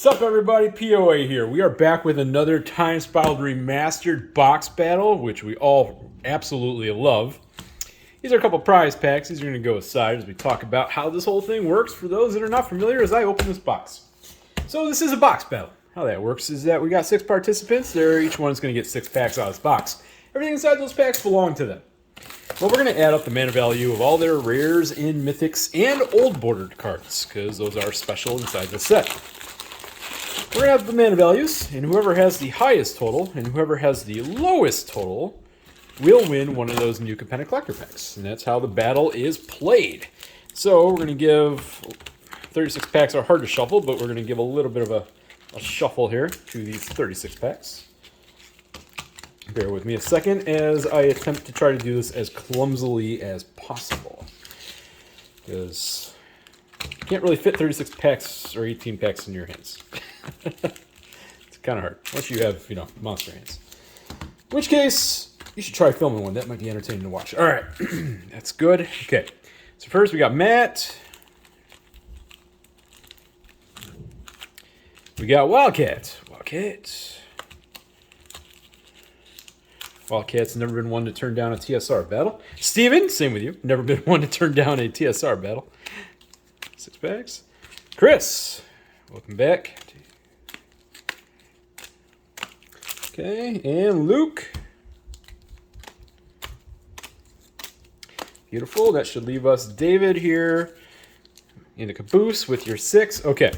Sup everybody, POA here. We are back with another Spiral Remastered box battle, which we all absolutely love. These are a couple prize packs. These are going to go aside as we talk about how this whole thing works for those that are not familiar as I open this box. So this is a box battle. How that works is that we got 6 participants. Each one's going to get 6 packs out of this box. Everything inside those packs belong to them. Well, we're going to add up the mana value of all their rares and mythics and old bordered cards, because those are special inside the set. We're going to have the mana values, and whoever has the highest total and whoever has the lowest total will win one of those new Companion Collector packs. And that's how the battle is played. So we're going to give 36 packs are hard to shuffle, but we're going to give a little bit of a shuffle here to these 36 packs. Bear with me a second as I attempt to try to do this as clumsily as possible. Because you can't really fit 36 packs or 18 packs in your hands. It's kind of hard, unless you have, monster hands. In which case, you should try filming one. That might be entertaining to watch. All right, that's good. Okay, so first we got Matt. We got Wildcat. Wildcat's never been one to turn down a TSR battle. Steven, same with you. Never been one to turn down a TSR battle. 6 packs. Chris, welcome back. Okay, and Luke. Beautiful. That should leave us David here in the caboose with your 6. Okay,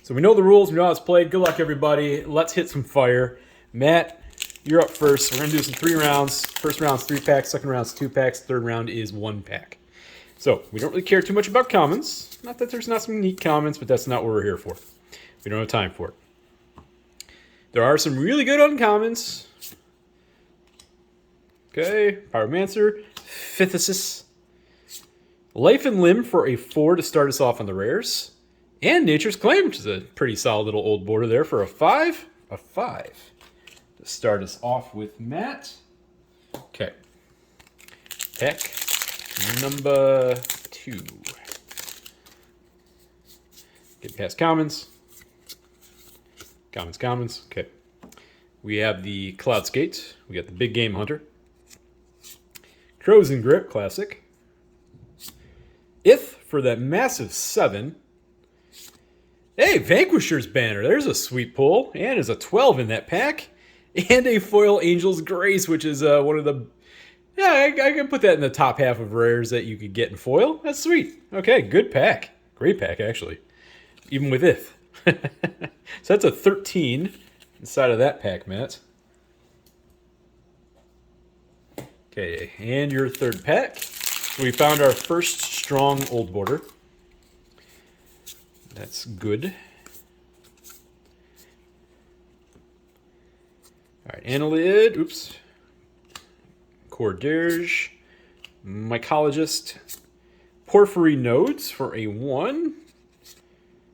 so we know the rules. We know how it's played. Good luck, everybody. Let's hit some fire. Matt, you're up first. We're going to do some 3 rounds. First round's 3 packs. Second round's 2 packs. Third round is 1 pack. So we don't really care too much about commons. Not that there's not some neat commons, but that's not what we're here for. We don't have time for it. There are some really good uncommons. Okay, Pyromancer, Phythesis, Life and Limb for a 4 to start us off on the rares, and Nature's Claim, which is a pretty solid little old border there for a 5. A 5 to start us off with Matt. Okay, pack number 2. Get past commons. Commons. Okay. We have the Cloud Skate. We got the Big Game Hunter. Crows and Grip, classic. Ith for that massive 7. Hey, Vanquisher's Banner. There's a sweet pull. And there's a 12 in that pack. And a foil Angel's Grace, which is one of the... Yeah, I can put that in the top half of rares that you could get in foil. That's sweet. Okay, good pack. Great pack, actually. Even with Ith. So that's a 13 inside of that pack, Matt. Okay, and your third pack. We found our first strong old border. That's good. All right, Annelid. Oops. Corderge. Mycologist. Porphyry Nodes for a 1.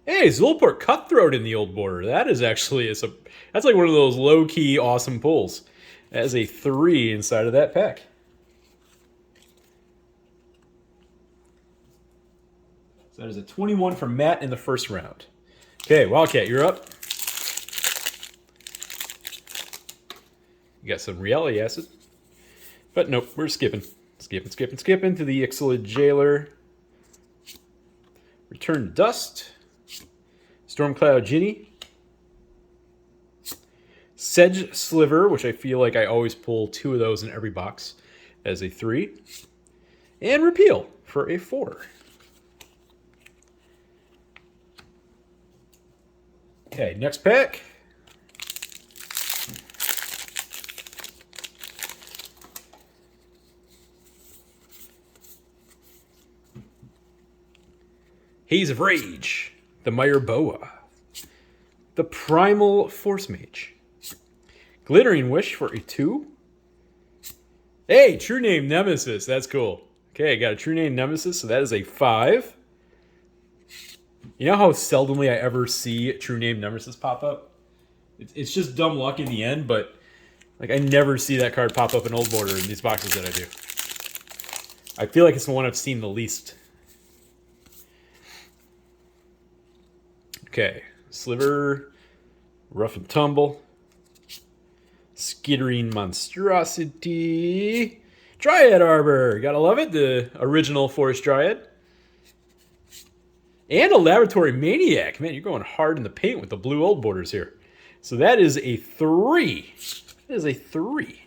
Hey, Zulport Cutthroat in the old border. That is actually, that's like one of those low-key awesome pulls. That is a 3 inside of that pack. So that is a 21 from Matt in the first round. Okay, Wildcat, you're up. You got some Reality Acid. But nope, we're skipping. Skipping to the Ixalan Jailer. Return to Dust. Stormcloud Ginny. Sedge Sliver, which I feel like I always pull 2 of those in every box, as a 3. And Repeal for a 4. Okay, next pack. Haze of Rage. The Meyer Boa. The Primal Force Mage. Glittering Wish for a 2. Hey, True Name Nemesis. That's cool. Okay, I got a True Name Nemesis, so that is a 5. You know how seldomly I ever see True Name Nemesis pop up? It's just dumb luck in the end, but like I never see that card pop up in old border in these boxes that I do. I feel like it's the one I've seen the least. Okay, Sliver, Rough and Tumble, Skittering Monstrosity, Dryad Arbor, gotta love it, the original Forest Dryad. And a Laboratory Maniac. Man, you're going hard in the paint with the blue old borders here. So that is a 3. That is a 3.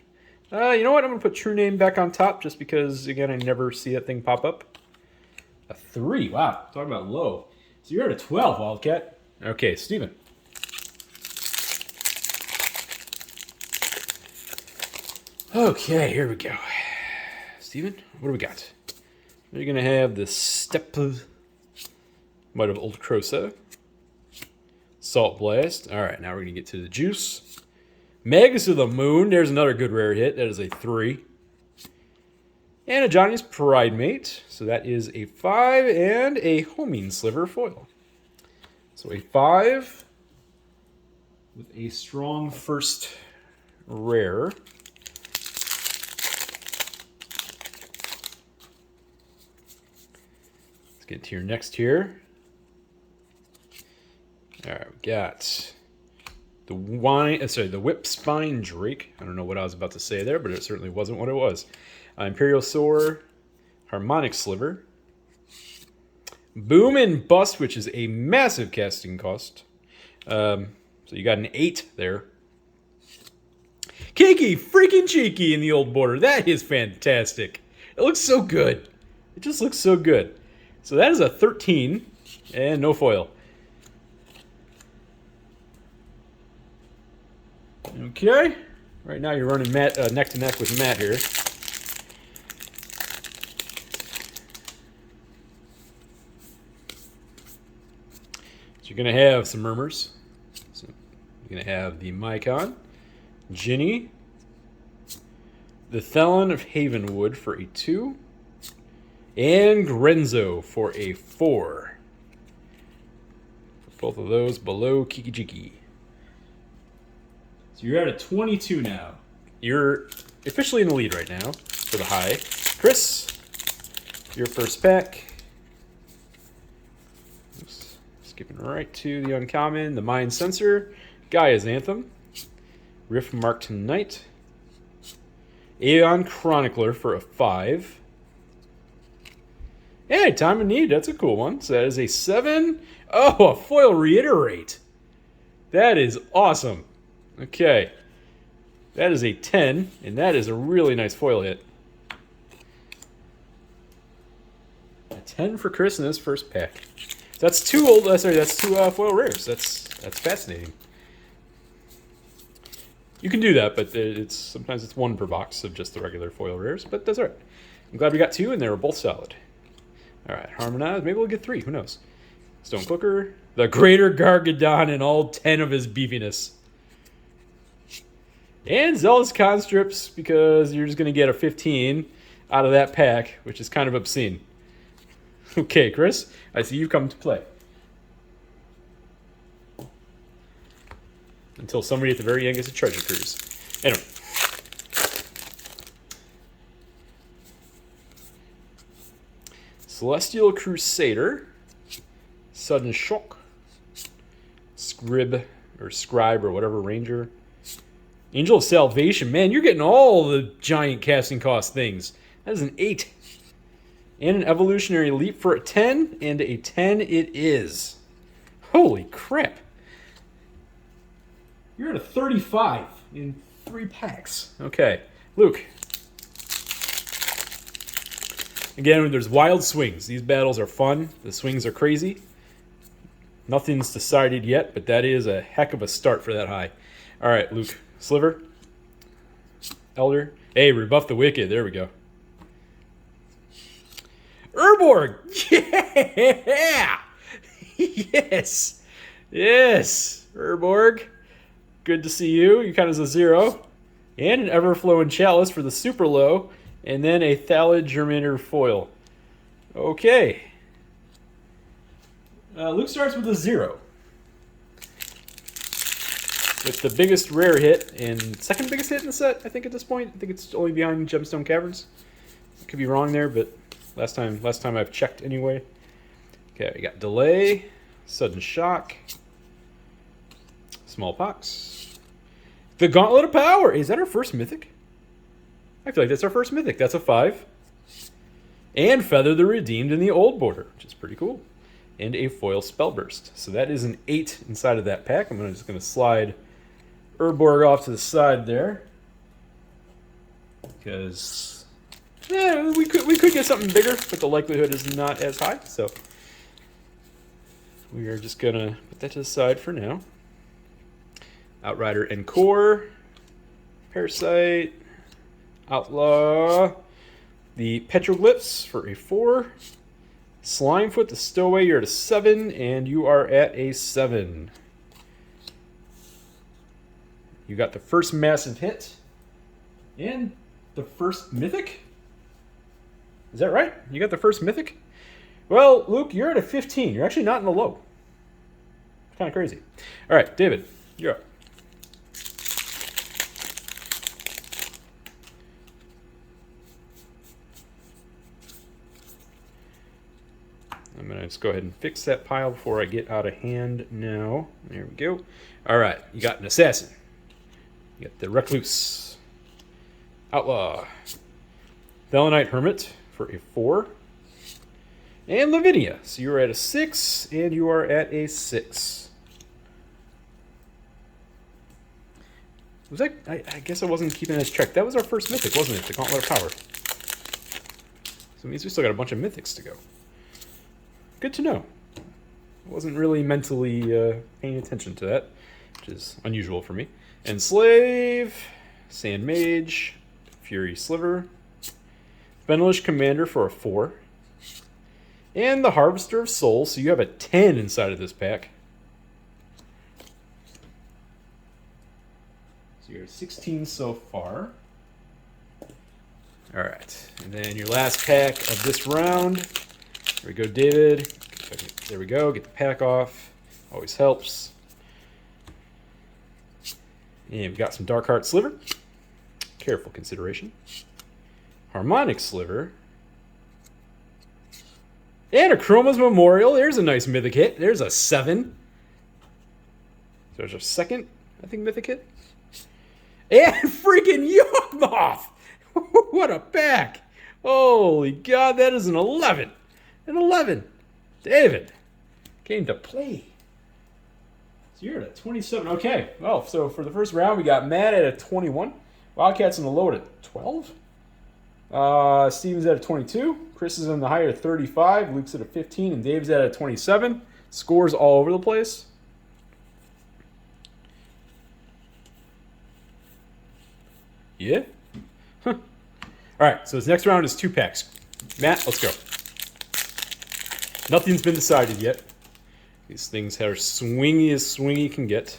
You know what? I'm going to put True Name back on top just because, again, I never see that thing pop up. A 3. Wow. Talking about low. So you're at a 12, Wildcat. Okay, Steven. Okay, here we go. Steven, what do we got? You're going to have the Step... Might have Old Crosa. Salt Blast. Alright, now we're going to get to the juice. Magus of the Moon. There's another good rare hit. That is a 3. And a Johnny's Pride Mate. So that is a 5 and a Homing Sliver foil. So a 5 with a strong first rare. Let's get to your next tier. Alright, we got the Whip Spine Drake. I don't know what I was about to say there, but it certainly wasn't what it was. Imperial Soar, Harmonic Sliver, Boom and Bust, which is a massive casting cost. So you got an 8 there. Kiki, freaking cheeky in the old border. That is fantastic. It looks so good. It just looks so good. So that is a 13 and no foil. Okay, right now you're running Matt neck to neck with Matt here. So you're gonna have some Murmurs. So you're gonna have the Mycon, Ginny, the Thelon of Havenwood for a 2, and Grenzo for a 4. Both of those below Kiki Jiki. So you're at a 22 now. You're officially in the lead right now for the high. Chris, your first pack. Oops. Skipping right to the uncommon, the Mind Sensor, Gaia's Anthem, Rift Marked Knight, Aeon Chronicler for a 5. Hey, Time of Need, that's a cool one. So that is a 7. Oh, a foil Reiterate. That is awesome. Okay, that is a 10, and that is a really nice foil hit. A 10 for Chris in his first pack. So that's 2 that's 2 foil rares. That's fascinating. You can do that, but sometimes it's 1 per box of just the regular foil rares, but that's all right. I'm glad we got 2, and they were both solid. All right, Harmonize. Maybe we'll get 3. Who knows? Stone Cooker, the Greater Gargadon, and all 10 of his beefiness. And Zealous Constricts, because you're just going to get a 15 out of that pack, which is kind of obscene. Okay, Chris, I see you've come to play. Until somebody at the very end gets a Treasure Cruise. Anyway. Celestial Crusader, Sudden Shock, Scribe or whatever, Ranger, Angel of Salvation. Man, you're getting all the giant casting cost things. That is an 8. And an Evolutionary Leap for a 10, and a 10 it is. Holy crap. You're at a 35 in 3 packs. Okay, Luke. Again, there's wild swings. These battles are fun. The swings are crazy. Nothing's decided yet, but that is a heck of a start for that high. All right, Luke. Sliver. Elder. Hey, Rebuff the Wicked. There we go. Urborg. Yeah. Yes. Yes. Urborg. Good to see you. You count as a 0. And an Everflowing Chalice for the super low. And then a Thalid Germinator foil. Okay. Luke starts with a 0. With the biggest rare hit and second biggest hit in the set, I think, at this point. I think it's only behind Gemstone Caverns. I could be wrong there, but last time I've checked anyway. Okay, we got Delay, Sudden Shock, Smallpox. The Gauntlet of Power. Is that our first mythic? I feel like that's our first mythic. That's a 5. And Feather the Redeemed in the old border, which is pretty cool. And a foil Spellburst. So that is an 8 inside of that pack. I'm just going to slide Urborg off to the side there. Because we could get something bigger, but the likelihood is not as high. So we are just going to put that to the side for now. Outrider Encore. Parasite. Outlaw. The Petroglyphs for a 4. Slimefoot, the Stowaway, you're at a 7, and you are at a 7. You got the first massive hit. And the first mythic? Is that right? You got the first mythic? Well, Luke, you're at a 15. You're actually not in the low. It's kind of crazy. All right, David, you're up. I'm going to just go ahead and fix that pile before I get out of hand now. There we go. All right, you got an Assassin. You got the Recluse. Outlaw. Valenite Hermit for a 4. And Lavinia. So you're at a 6, and you are at a 6. Was that? I guess I wasn't keeping this track. That was our first mythic, wasn't it? The Gauntlet of Power. So it means we still got a bunch of mythics to go. Good to know. I wasn't really mentally paying attention to that, which is unusual for me. Enslave, Sand Mage, Fury Sliver, Venelish Commander for a 4, and the Harvester of Souls, so you have a 10 inside of this pack. So you're at 16 so far. All right, and then your last pack of this round. There we go, David. There we go. Get the pack off. Always helps. And we've got some Darkheart Sliver. Careful consideration. Harmonic Sliver. And a Chroma's Memorial. There's a nice mythic hit. There's a 7. There's our second, I think, mythic hit. And freaking Yawgmoth! What a pack! Holy God, that is an 11. An 11. David came to play. So you're at a 27. Okay. Well, so for the first round, we got Matt at a 21. Wildcats in the low at 12. Steven's at a 22. Chris is in the high at 35. Luke's at a 15. And Dave's at a 27. Scores all over the place. Yeah? Huh. All right. So this next round is 2 packs. Matt, let's go. Nothing's been decided yet. These things are swingy as swingy can get.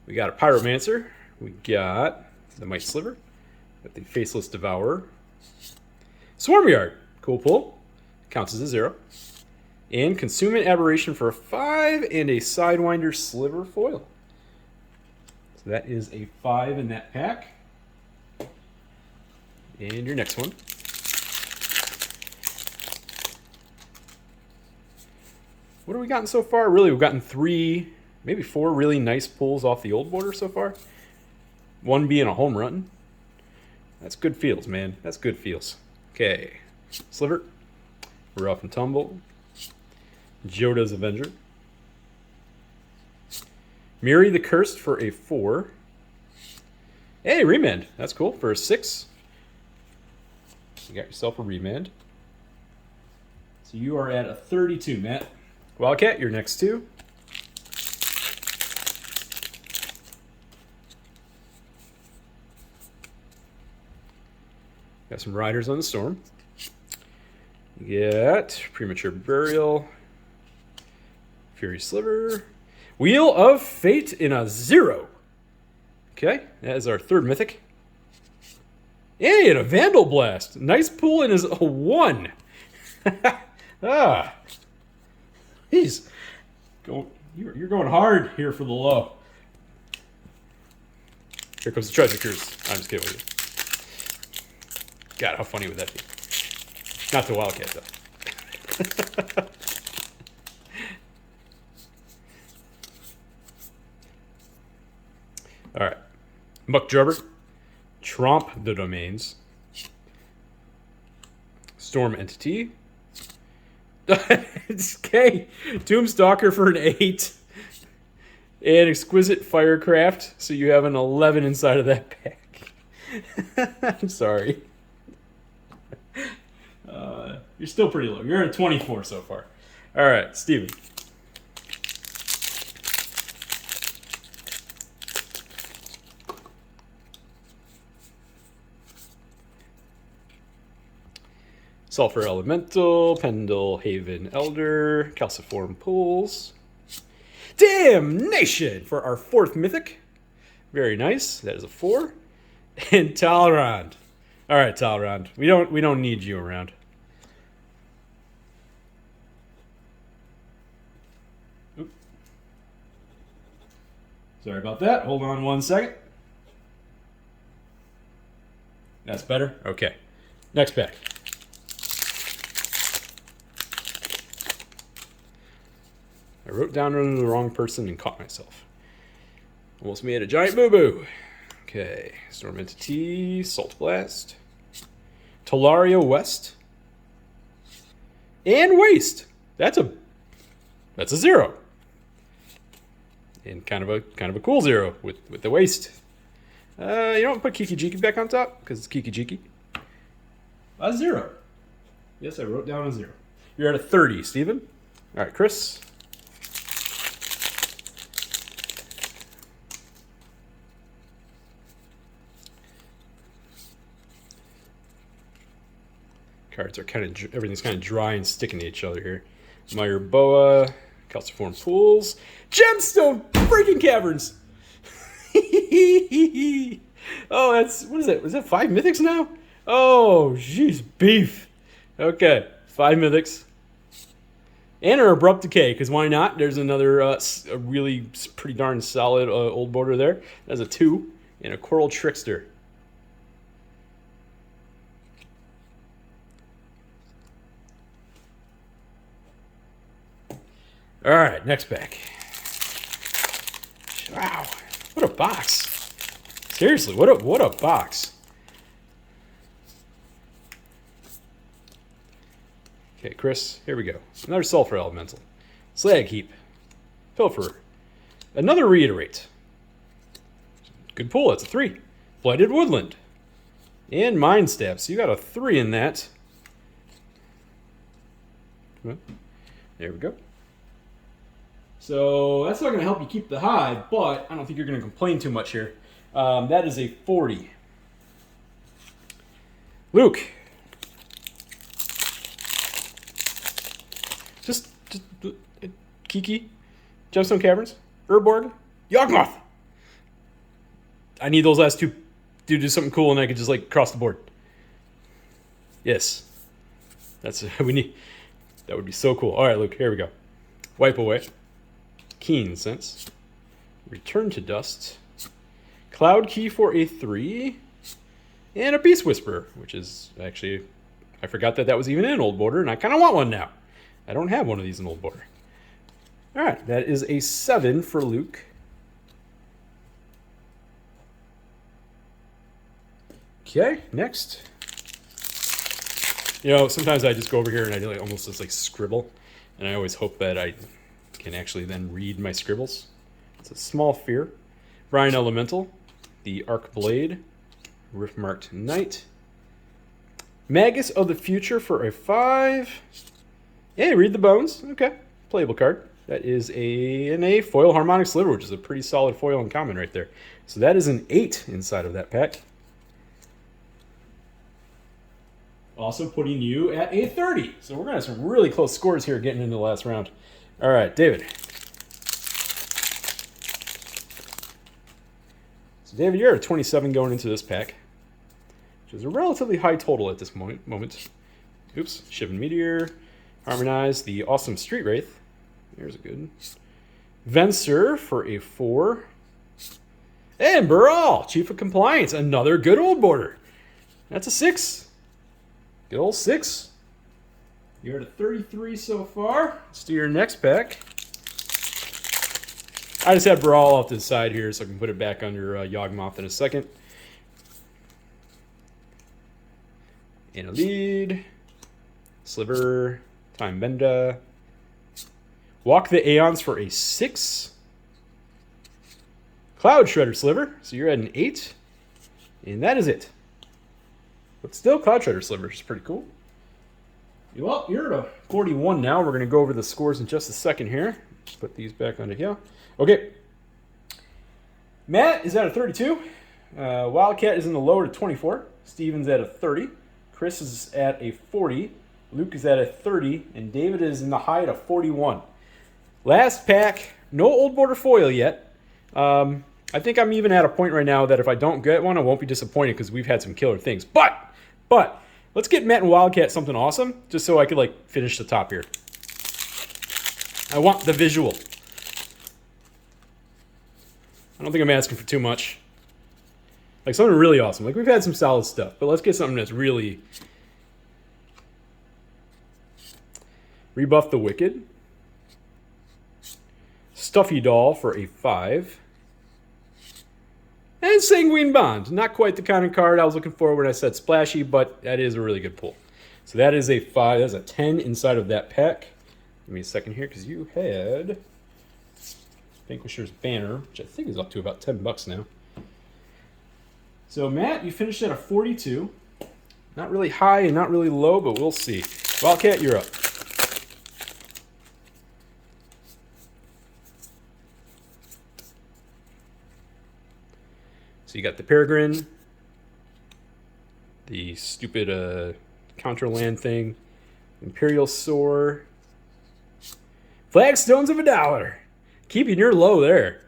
We got a Pyromancer. We got the Might Sliver. Got the Faceless Devourer. Swarmyard. Cool pull. Counts as a 0. And Consuming Aberration for a 5 and a Sidewinder Sliver foil. So that is a 5 in that pack. And your next one. What have we gotten so far? Really, we've gotten 3, maybe 4 really nice pulls off the old border so far. 1 being a home run. That's good feels, man. That's good feels. Okay. Sliver. Rough and Tumble. Joda's Avenger. Miri the Cursed for a 4. Hey, Remand. That's cool. For a 6. You got yourself a Remand. So you are at a 32, Matt. Wildcat, your next 2. Got some Riders on the Storm. You got Premature Burial. Fury Sliver. Wheel of Fate in a 0. Okay, that is our 3rd mythic. Hey, and a Vandal Blast. Nice pull and is a 1. Ah. Jeez. You're going hard here for the low. Here comes the treasure cruise. I'm just kidding with you. God, how funny would that be? Not the Wildcat, though. All right. Muck Jobber. Tromp the Domains. Storm Entity. Okay. Tombstalker for an 8. And Exquisite Firecraft. So you have an 11 inside of that pack. I'm sorry. You're still pretty low. You're at 24 so far. All right, Steven. Sulfur Elemental, Pendle Haven Elder, Calciform Pools. Damnation for our 4th Mythic. Very nice. That is a 4. And Talrond. All right, Talrond. We don't need you around. Oop. Sorry about that. Hold on 1 second. That's better? Okay. Next pack. I wrote down under the wrong person and caught myself. Almost made a giant boo-boo. Okay. Storm Entity, Salt Blast, Talaria West, and Waste. That's a 0. And kind of a cool 0 with the Waste. You don't put Kiki Jiki back on top because it's Kiki Jiki. A 0. Yes, I wrote down a 0. You're at a 30, Steven. All right, Chris. Cards are everything's kind of dry and sticking to each other here. Meyer Boa, Calciform Pools, Gemstone freaking Caverns. Oh, what is it? Was that 5 mythics now? Oh, jeez, beef. Okay, 5 mythics. And our Abrupt Decay, because why not? There's another a really pretty darn solid old border there. That's a 2. And a Coral Trickster. All right, next pack. Wow, what a box! Seriously, what a box! Okay, Chris, here we go. Another Sulfur Elemental, Slag Heap, Pilferer, another Reiterate. Good pull. That's a 3. Blighted Woodland, and Mind Stab. So you got a 3 in that. There we go. So that's not going to help you keep the high, but I don't think you're going to complain too much here. That is a 40. Luke. Just Kiki, Gemstone Caverns, Urborg, Yawgmoth. I need those last 2 to do something cool, and I could just cross the board. Yes, that's we need. That would be so cool. All right, Luke. Here we go. Wipe Away. Keen Sense, Return to Dust, Cloud Key for a 3, and a Beast Whisperer, which is actually, I forgot that was even in Old Border, and I kind of want one now. I don't have one of these in Old Border. All right, that is a 7 for Luke. Okay, next. You know, sometimes I just go over here and I do almost just scribble, and I always hope that I can actually then read my scribbles. It's a Small Fear, Brian Elemental, the Arc Blade, Riftmarked Knight, Magus of the Future for a 5. Hey, Read the Bones. Okay, playable card. That is a Foil Harmonic Sliver, which is a pretty solid foil in common right there. So that is an 8 inside of that pack. Also putting you at a 30. So we're going to have some really close scores here getting into the last round. All right, David. So, David, you're at 27 going into this pack, which is a relatively high total at this moment. Oops. Shivan Meteor, Harmonize, the awesome Street Wraith. There's a good. Venser for a 4. And Baral, Chief of Compliance, another good Old Border. That's a 6. Good old 6. You're at a 33 so far. Let's do your next pack. I just have Brawl off to the side here so I can put it back under Yawgmoth in a second. And a lead. Sliver. Time Benda. Walk the Aeons for a 6. Cloud Shredder Sliver. So you're at an 8. And that is it. But still, Cloud Shredder Sliver is pretty cool. Well, you're at a 41 now. We're going to go over the scores in just a second here. Put these back onto here. Okay. Matt is at a 32. Wildcat is in the lower to 24. Steven's at a 30. Chris is at a 40. Luke is at a 30. And David is in the high at a 41. Last pack. No Old Border foil yet. I think I'm even at a point right now that if I don't get one, I won't be disappointed because we've had some killer things. But, let's get Matt and Wildcat something awesome just so I could, like, finish the top here. I want the visual. I don't think I'm asking for too much. Like, something really awesome. Like, we've had some solid stuff, but let's get something that's really... Rebuff the Wicked. Stuffy Doll for a 5. And Sanguine Bond. Not quite the kind of card I was looking for when I said splashy, but that is a really good pull. So that is a 5. That's a 10 inside of that pack. Give me a second here, because you had Vanquisher's Banner, which I think is up to about $10 now. So Matt, you finished at a 42. Not really high and not really low, but we'll see. Wildcat, you're up. So you got the Peregrine, the stupid Counterland thing, Imperial Soar, Flagstones of $1, keeping your low there,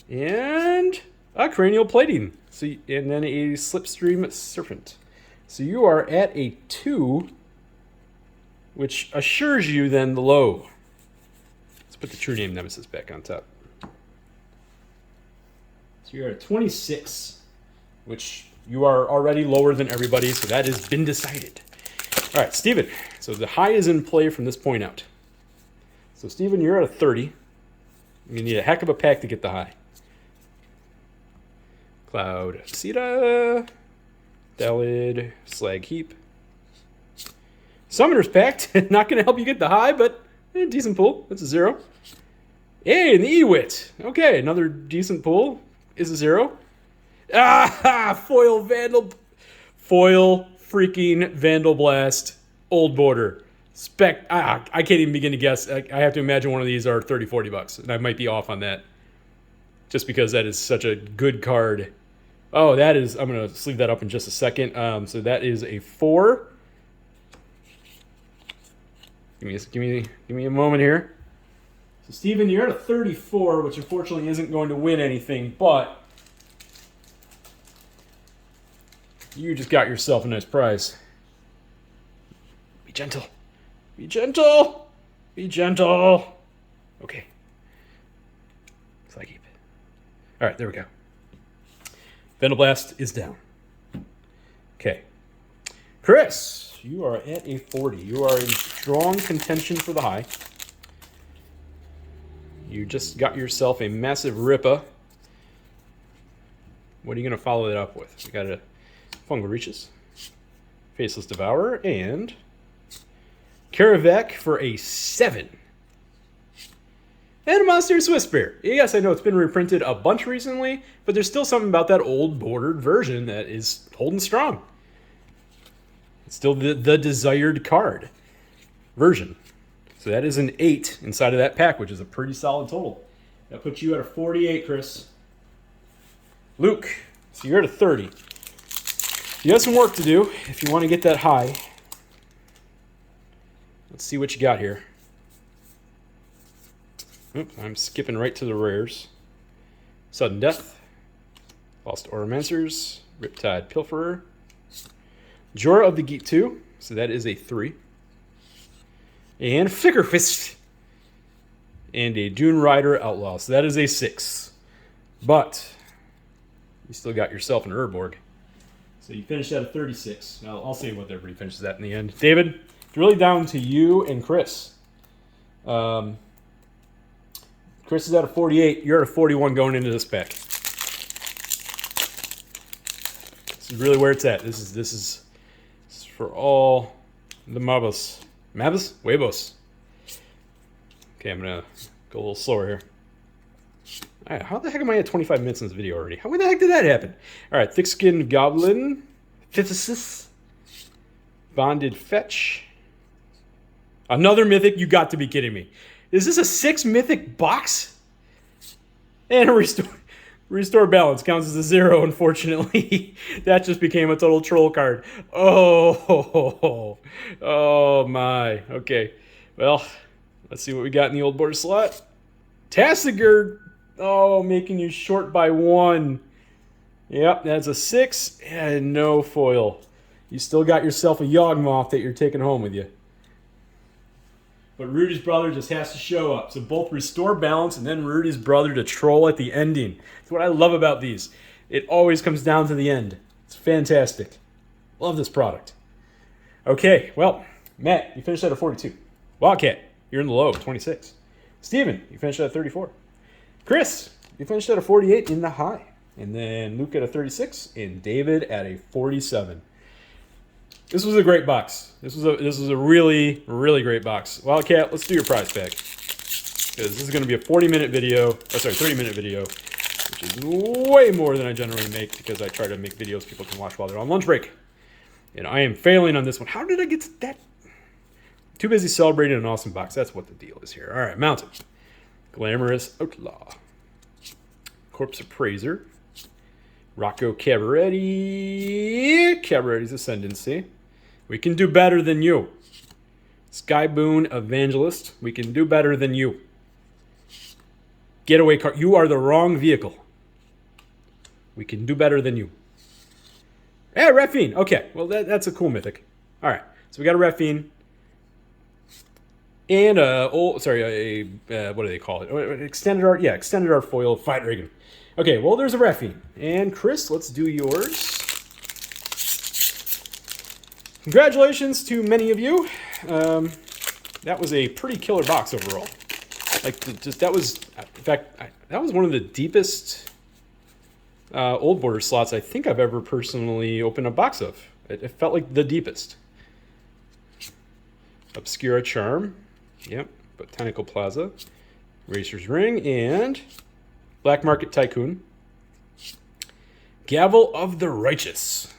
and a Cranial Plating, so and then a Slipstream Serpent. So you are at a 2, which assures you then the low. Let's put the True Name Nemesis back on top. So you're at 26, which you are already lower than everybody, so that has been decided. All right, Steven. So the high is in play from this point out. So, Steven, you're at a 30. You need a heck of a pack to get the high. Cloud Sita, Dalid, Slag Heap. Summoner's Pact. Not going to help you get the high, but decent pull. That's a 0. Hey, and the Ewit. Okay, another decent pull is a 0. Foil freaking Vandal Blast, Old Border. I can't even begin to guess. I have to imagine one of these are $30, $40, and I might be off on that. Just because that is such a good card. Oh, that is, I'm going to sleeve that up in just a second. So that is a 4. Give me a moment here. So Steven, you're at a 34, which unfortunately isn't going to win anything, but you just got yourself a nice prize. Be gentle. Be gentle. Be gentle. Okay. Slag Heap. All right, there we go. Vandal Blast is down. Okay. Chris, you are at a 40. You are in strong contention for the high. You just got yourself a massive Rippa. What are you going to follow that up with? We got a Fungal Reaches, Faceless Devourer, and Karavek for a 7. And a Monster Swiss Bear. Yes, I know it's been reprinted a bunch recently, but there's still something about that old bordered version that is holding strong. It's still the desired card version. So that is an 8 inside of that pack, which is a pretty solid total. That puts you at a 48, Chris. Luke, so you're at a 30. You have some work to do if you want to get that high. Let's see what you got here. Oops, I'm skipping right to the rares. Sudden Death, Lost Oromancers, Riptide Pilferer, Jorah of the Geek 2, so that is a 3. And Flickerfist, and a Dune Rider Outlaw, so that is a 6. But you still got yourself an Urborg. So you finished at a 36. Now, I'll see what everybody finishes at in the end. David, it's really down to you and Chris. Chris Chris is at a 48. You're at a 41 going into this pack. This is really where it's at. This is for all the Mabos. Mabos? Huevos. Okay, I'm going to go a little slower here. All right, how the heck am I at 25 minutes in this video already? How the heck did that happen? All right, thick-skinned goblin. Phyphis. Bonded fetch. Another mythic? You got to be kidding me. Is this a 6 mythic box? And a restore balance counts as a 0, unfortunately. That just became a total troll card. Oh my. Okay. Well, let's see what we got in the old border slot. Tassigurd. Oh, making you short by 1. Yep, that's a 6 and no foil. You still got yourself a Yawgmoth that you're taking home with you. But Rudy's brother just has to show up. So both restore balance and then Rudy's brother to troll at the ending. That's what I love about these. It always comes down to the end. It's fantastic. Love this product. Okay, well, Matt, you finished at a 42. Wildcat, you're in the low, 26. Steven, you finished at a 34. Chris, you finished at a 48 in the high. And then Luke at a 36 and David at a 47. This was a great box. This was a really, really great box. Wildcat, let's do your prize pack. Because this is going to be a 40-minute video, 30-minute video, which is way more than I generally make because I try to make videos people can watch while they're on lunch break. And I am failing on this one. How did I get to that? Too busy celebrating an awesome box. That's what the deal is here. All right, Mountain. Glamorous Outlaw. Corpse Appraiser. Rocco Cabaretti. Cabaretti's Ascendancy. We can do better than you. Skyboon Evangelist. We can do better than you. Getaway car. You are the wrong vehicle. We can do better than you. Yeah, Raffine. Okay, well that's a cool mythic. All right, so we got a Raffine. And what do they call it? Extended art. Yeah, extended art foil. Fight Reagan. Okay, well there's a Raffine. And Chris, let's do yours. Congratulations to many of you. That was a pretty killer box overall. That was one of the deepest old border slots I think I've ever personally opened a box of. It felt like the deepest. Obscura Charm. Yep. Botanical Plaza. Racer's Ring. And Black Market Tycoon. Gavel of the Righteous.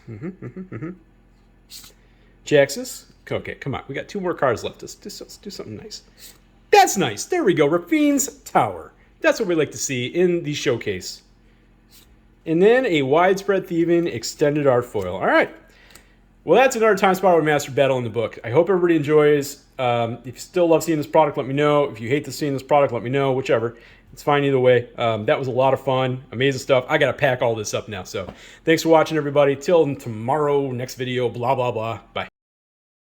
Jaxus. Okay, come on. We got 2 more cards left. Let's do something nice. That's nice. There we go. Raffine's Tower. That's what we like to see in the showcase. And then a Widespread Thieving Extended Art Foil. All right. Well, that's another Time Spiral Remastered battle in the book. I hope everybody enjoys. If you still love seeing this product, let me know. If you hate seeing this product, let me know. Whichever. It's fine either way. That was a lot of fun. Amazing stuff. I got to pack all this up now. So thanks for watching, everybody. Till tomorrow, next video, blah, blah, blah. Bye.